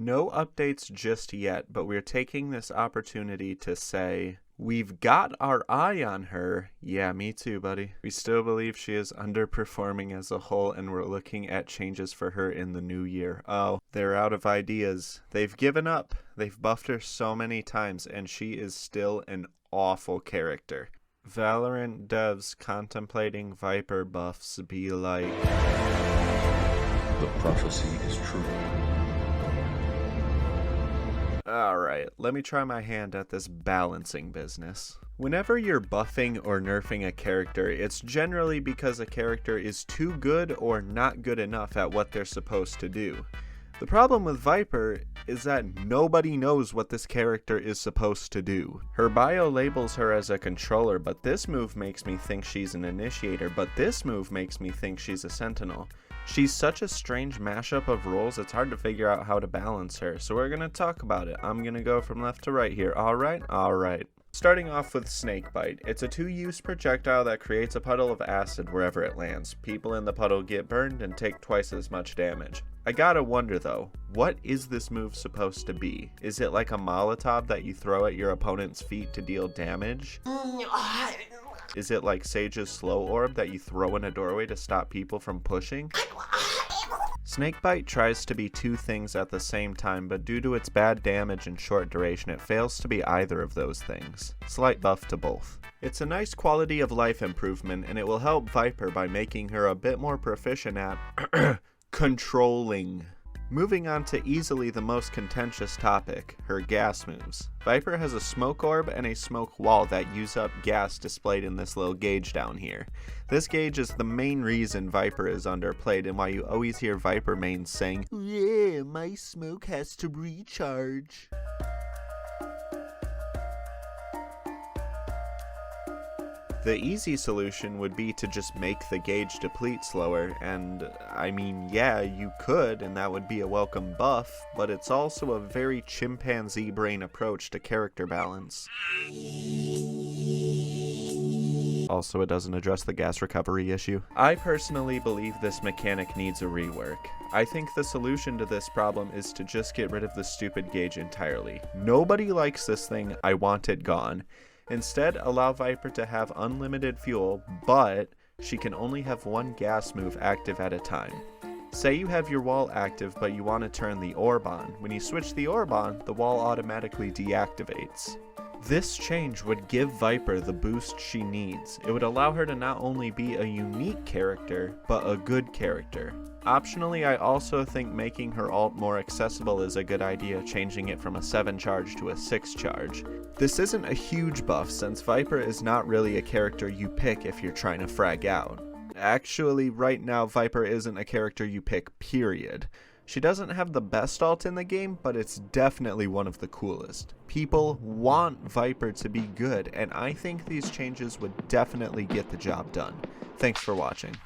No updates just yet, but we're taking this opportunity to say, we've got our eye on her. Yeah, me too, buddy. We still believe she is underperforming as a whole, and we're looking at changes for her in the new year. Oh, they're out of ideas. They've given up. They've buffed her so many times, and she is still an awful character. Valorant devs contemplating VIPER buffs be like, the prophecy is true. Alright, let me try my hand at this balancing business. Whenever you're buffing or nerfing a character, it's generally because a character is too good or not good enough at what they're supposed to do. The problem with VIPER is that nobody knows what this character is supposed to do. Her bio labels her as a controller, but this move makes me think she's an initiator, but this move makes me think she's a sentinel. She's such a strange mashup of roles, it's hard to figure out how to balance her, so we're gonna talk about it. I'm gonna go from left to right here, alright? Alright. Starting off with Snakebite. It's a 2-use projectile that creates a puddle of acid wherever it lands. People in the puddle get burned and take twice as much damage. I gotta wonder though, what is this move supposed to be? Is it like a Molotov that you throw at your opponent's feet to deal damage? Is it like Sage's Slow Orb that you throw in a doorway to stop people from pushing? Snakebite tries to be two things at the same time, but due to its bad damage and short duration, it fails to be either of those things. Slight buff to both. It's a nice quality of life improvement, and it will help VIPER by making her a bit more proficient at controlling. Moving on to easily the most contentious topic, her gas moves. VIPER has a smoke orb and a smoke wall that use up gas displayed in this little gauge down here. This gauge is the main reason VIPER is underplayed and why you always hear VIPER mains saying, "Yeah, my smoke has to recharge." The easy solution would be to just make the gauge deplete slower, and I mean, yeah, you could, and that would be a welcome buff, but it's also a very chimpanzee brain approach to character balance. Also, it doesn't address the gas recovery issue. I personally believe this mechanic needs a rework. I think the solution to this problem is to just get rid of the stupid gauge entirely. Nobody likes this thing, I want it gone. Instead, allow VIPER to have unlimited fuel, but she can only have one gas move active at a time. Say you have your wall active, but you want to turn the orb on. When you switch the orb on, the wall automatically deactivates. This change would give VIPER the boost she needs. It would allow her to not only be a unique character, but a good character. Optionally, I also think making her ult more accessible is a good idea, changing it from a 7 charge to a 6 charge. This isn't a huge buff since VIPER is not really a character you pick if you're trying to frag out. Actually, right now VIPER isn't a character you pick, period. She doesn't have the best ult in the game, but it's definitely one of the coolest. People want VIPER to be good, and I think these changes would definitely get the job done. Thanks for watching.